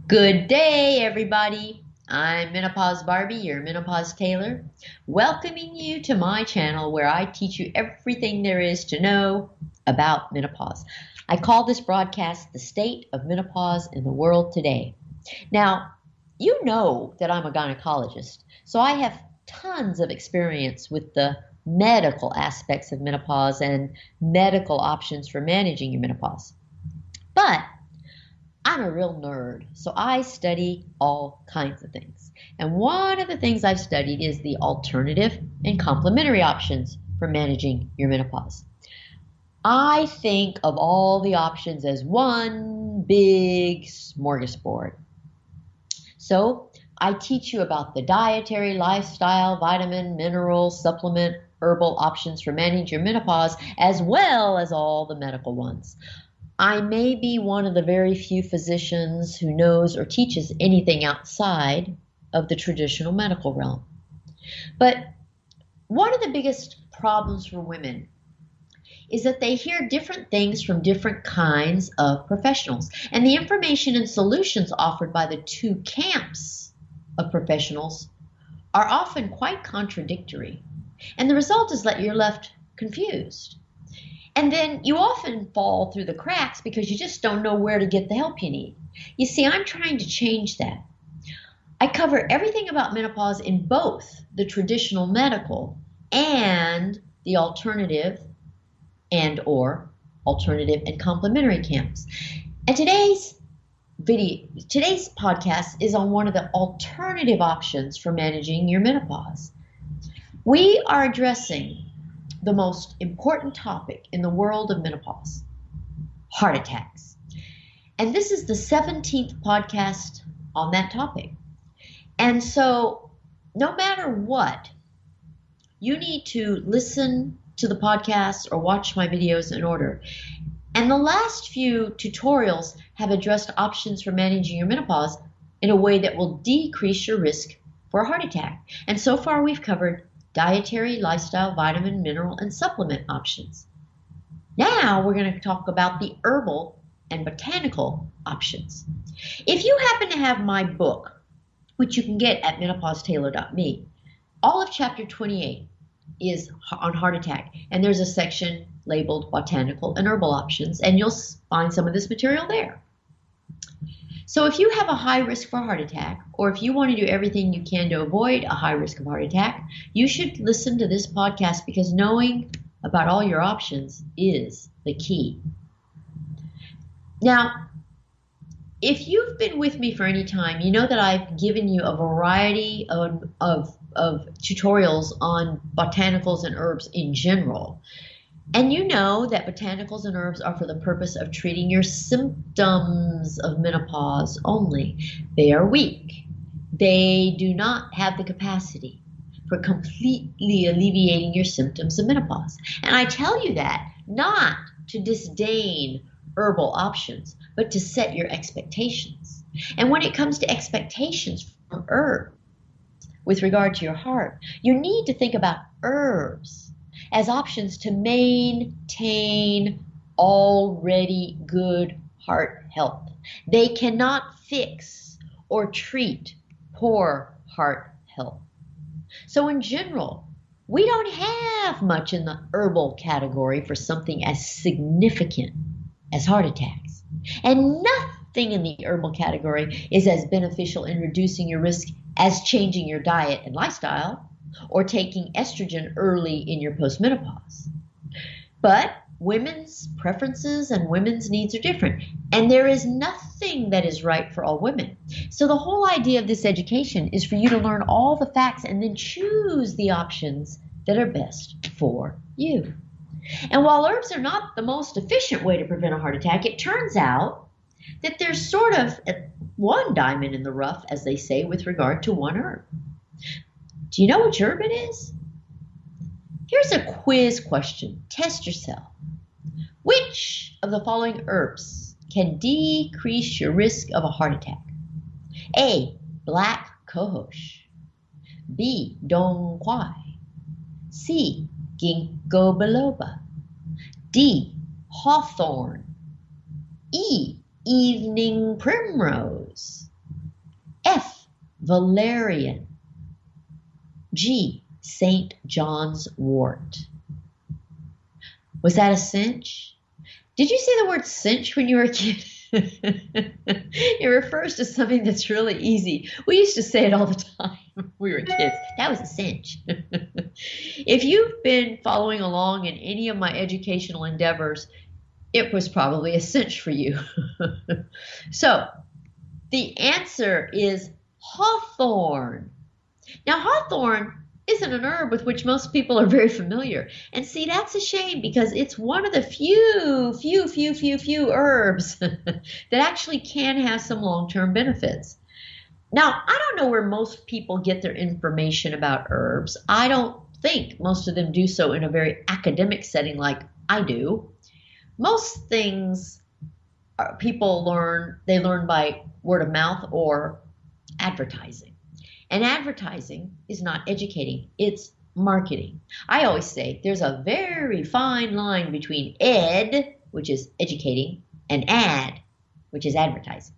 Good day, everybody. I'm Menopause Barbie, your Menopause Tailor, welcoming you to my channel where I teach you everything there is to know about menopause. I call this broadcast The State of Menopause in the World Today. Now, you know that I'm a gynecologist, so I have tons of experience with the medical aspects of menopause and medical options for managing your menopause. But I'm a real nerd, so I study all kinds of things. And one of the things I've studied is the alternative and complementary options for managing your menopause. I think of all the options as one big smorgasbord. So I teach you about the dietary, lifestyle, vitamin, mineral, supplement, herbal options for managing your menopause, as well as all the medical ones. I may be one of the very few physicians who knows or teaches anything outside of the traditional medical realm. But one of the biggest problems for women is that they hear different things from different kinds of professionals. And the information and solutions offered by the two camps of professionals are often quite contradictory. And the result is that you're left confused. And then you often fall through the cracks because you just don't know where to get the help you need. You see, I'm trying to change that. I cover everything about menopause in both the traditional medical and the alternative and/or alternative and complementary camps. And today's podcast is on one of the alternative options for managing your menopause. We are addressing the most important topic in the world of menopause, heart attacks. And this is the 17th podcast on that topic. And so no matter what, you need to listen to the podcast or watch my videos in order. And the last few tutorials have addressed options for managing your menopause in a way that will decrease your risk for a heart attack. And so far we've covered dietary, lifestyle, vitamin, mineral, and supplement options. Now we're going to talk about the herbal and botanical options. If you happen to have my book, which you can get at menopausetailor.me, all of chapter 28 is on heart attack, and there's a section labeled botanical and herbal options, and you'll find some of this material there. So if you have a high risk for a heart attack, or if you want to do everything you can to avoid a high risk of heart attack, you should listen to this podcast because knowing about all your options is the key. Now, if you've been with me for any time, you know that I've given you a variety of tutorials on botanicals and herbs in general. And you know that botanicals and herbs are for the purpose of treating your symptoms of menopause only. They are weak. They do not have the capacity for completely alleviating your symptoms of menopause. And I tell you that not to disdain herbal options, but to set your expectations. And when it comes to expectations from herbs with regard to your heart, you need to think about herbs as options to maintain already good heart health. They cannot fix or treat poor heart health. So in general, we don't have much in the herbal category for something as significant as heart attacks. And nothing in the herbal category is as beneficial in reducing your risk as changing your diet and lifestyle, or taking estrogen early in your postmenopause. But women's preferences and women's needs are different, and there is nothing that is right for all women. So the whole idea of this education is for you to learn all the facts and then choose the options that are best for you. And while herbs are not the most efficient way to prevent a heart attack, it turns out that there's sort of one diamond in the rough, as they say, with regard to one herb. Do you know which herb it is? Here's a quiz question. Test yourself. Which of the following herbs can decrease your risk of a heart attack? A. Black cohosh. B. Dong quai. C. Ginkgo biloba. D. Hawthorn. E. Evening primrose. F, valerian. G, St. John's wort. Was that a cinch? Did you say the word cinch when you were a kid? It refers to something that's really easy. We used to say it all the time when we were kids. That was a cinch. If you've been following along in any of my educational endeavors, it was probably a cinch for you. So the answer is hawthorn. Now, hawthorn isn't an herb with which most people are very familiar. And see, that's a shame because it's one of the few herbs that actually can have some long-term benefits. Now, I don't know where most people get their information about herbs. I don't think most of them do so in a very academic setting like I do. Most things people learn by word of mouth or advertising. And advertising is not educating, it's marketing. I always say there's a very fine line between ed, which is educating, and ad, which is advertising.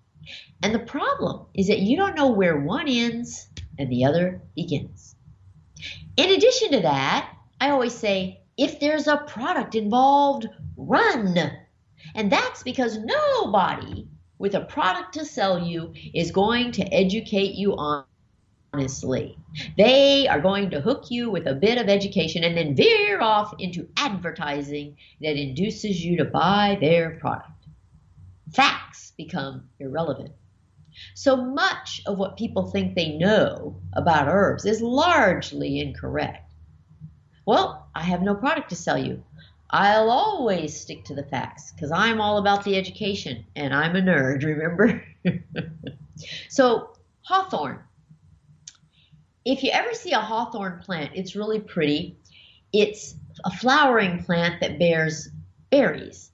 And the problem is that you don't know where one ends and the other begins. In addition to that, I always say, if there's a product involved, run. And that's because nobody with a product to sell you is going to educate you honestly. They are going to hook you with a bit of education and then veer off into advertising that induces you to buy their product. Facts become irrelevant. So much of what people think they know about herbs is largely incorrect. Well, I have no product to sell you. I'll always stick to the facts because I'm all about the education and I'm a nerd, remember? So, hawthorn. If you ever see a hawthorn plant, it's really pretty. It's a flowering plant that bears berries.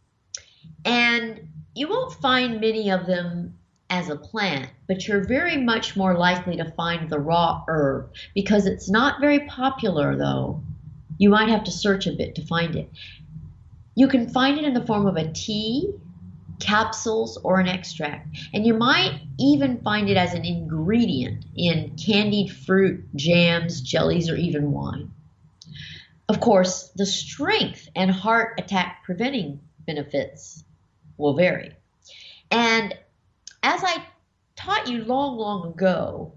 And you won't find many of them as a plant, but you're very much more likely to find the raw herb because it's not very popular though. You might have to search a bit to find it. You can find it in the form of a tea, capsules, or an extract. And you might even find it as an ingredient in candied fruit, jams, jellies, or even wine. Of course, the strength and heart attack preventing benefits will vary. And as I taught you long ago,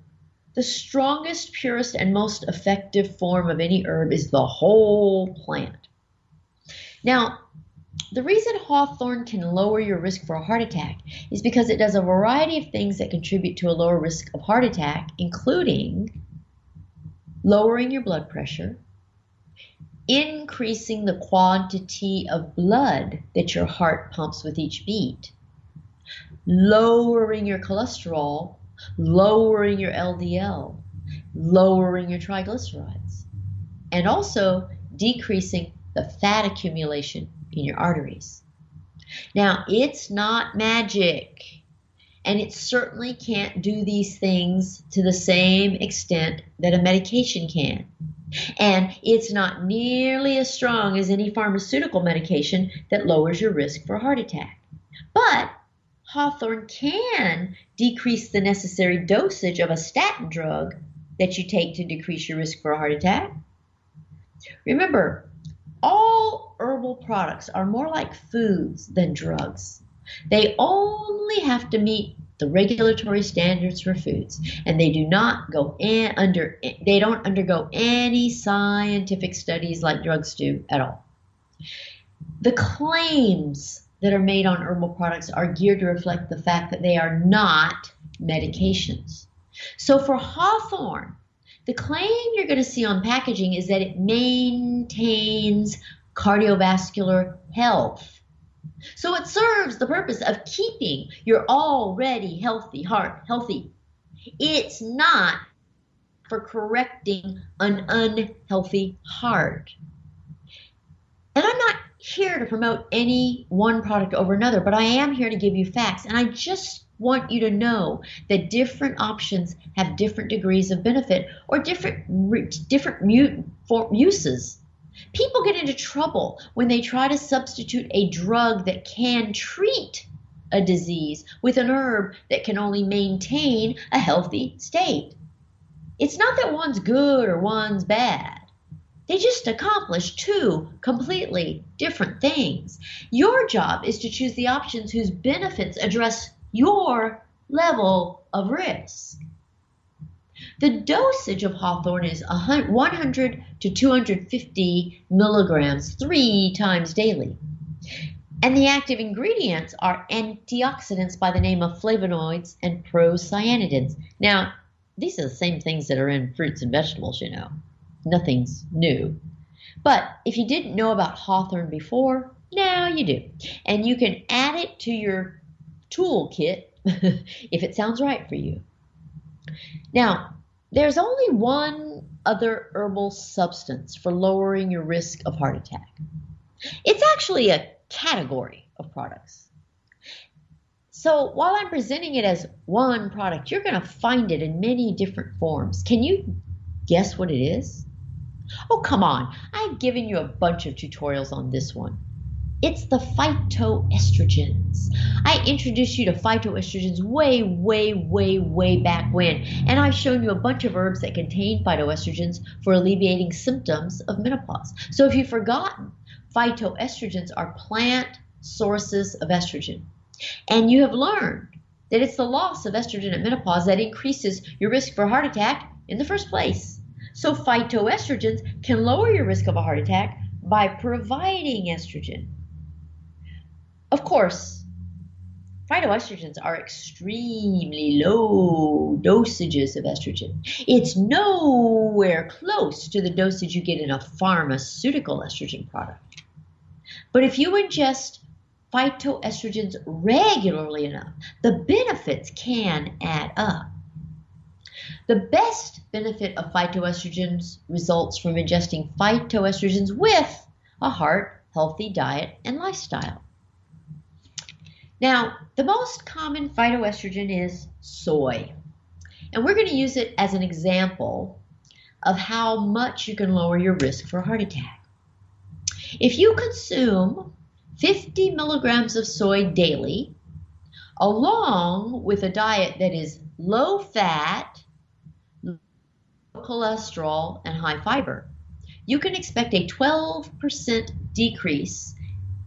the strongest, purest, and most effective form of any herb is the whole plant. Now, the reason hawthorn can lower your risk for a heart attack is because it does a variety of things that contribute to a lower risk of heart attack, including lowering your blood pressure, increasing the quantity of blood that your heart pumps with each beat, lowering your cholesterol, lowering your LDL, lowering your triglycerides, and also decreasing the fat accumulation in your arteries. Now, it's not magic, and it certainly can't do these things to the same extent that a medication can. And it's not nearly as strong as any pharmaceutical medication that lowers your risk for a heart attack. But hawthorn can decrease the necessary dosage of a statin drug that you take to decrease your risk for a heart attack. Remember, all herbal products are more like foods than drugs. They only have to meet the regulatory standards for foods, and they do not they don't undergo any scientific studies like drugs do at all. The claims that are made on herbal products are geared to reflect the fact that they are not medications. So for hawthorn, the claim you're going to see on packaging is that it maintains cardiovascular health. So it serves the purpose of keeping your already healthy heart healthy. It's not for correcting an unhealthy heart. And I'm not here to promote any one product over another, but I am here to give you facts. And I just want you to know that different options have different degrees of benefit or different uses. People get into trouble when they try to substitute a drug that can treat a disease with an herb that can only maintain a healthy state. It's not that one's good or one's bad. They just accomplish two completely different things. Your job is to choose the options whose benefits address your level of risk. The dosage of hawthorn is 100 to 250 milligrams 3 times daily. And the active ingredients are antioxidants by the name of flavonoids and procyanidins. Now, these are the same things that are in fruits and vegetables, you know. Nothing's new. But if you didn't know about hawthorn before, now you do. And you can add it to your toolkit if it sounds right for you. Now, there's only one other herbal substance for lowering your risk of heart attack. It's actually a category of products. So while I'm presenting it as one product, you're going to find it in many different forms. Can you guess what it is? Oh, come on. I've given you a bunch of tutorials on this one. It's the phytoestrogens. I introduced you to phytoestrogens way back when, and I've shown you a bunch of herbs that contain phytoestrogens for alleviating symptoms of menopause. So if you've forgotten, phytoestrogens are plant sources of estrogen. And you have learned that it's the loss of estrogen at menopause that increases your risk for a heart attack in the first place. So phytoestrogens can lower your risk of a heart attack by providing estrogen. Of course, phytoestrogens are extremely low dosages of estrogen. It's nowhere close to the dosage you get in a pharmaceutical estrogen product. But if you ingest phytoestrogens regularly enough, the benefits can add up. The best benefit of phytoestrogens results from ingesting phytoestrogens with a heart-healthy diet and lifestyle. Now, the most common phytoestrogen is soy, and we're going to use it as an example of how much you can lower your risk for a heart attack. If you consume 50 milligrams of soy daily, along with a diet that is low fat, low cholesterol, and high fiber, you can expect a 12% decrease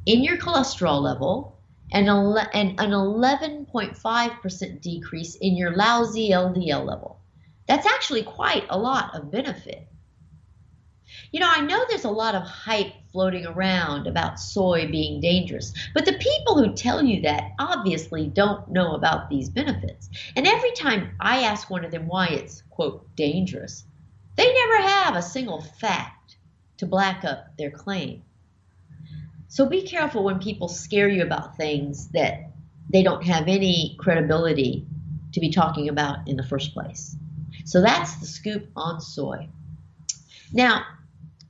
in your cholesterol level and an 11.5% decrease in your lousy LDL level. That's actually quite a lot of benefit. You know, I know there's a lot of hype floating around about soy being dangerous, but the people who tell you that obviously don't know about these benefits. And every time I ask one of them why it's, quote, dangerous, they never have a single fact to back up their claim. So be careful when people scare you about things that they don't have any credibility to be talking about in the first place. So that's the scoop on soy. Now,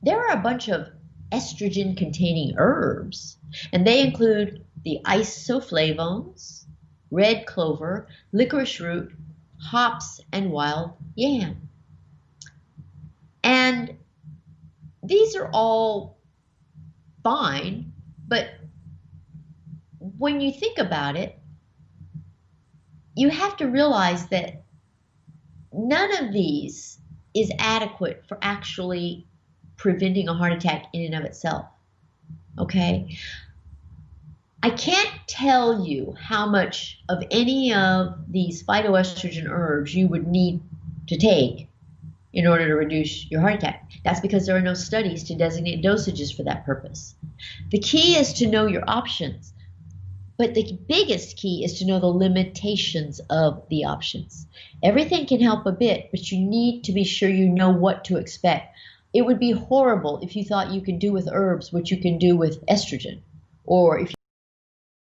there are a bunch of estrogen-containing herbs, and they include the isoflavones, red clover, licorice root, hops, and wild yam. And these are all fine, but when you think about it, you have to realize that none of these is adequate for actually preventing a heart attack in and of itself, okay? I can't tell you how much of any of these phytoestrogen herbs you would need to take in order to reduce your heart attack. That's because there are no studies to designate dosages for that purpose. The key is to know your options, but the biggest key is to know the limitations of the options. Everything can help a bit, but you need to be sure you know what to expect. It would be horrible if you thought you could do with herbs what you can do with estrogen, or if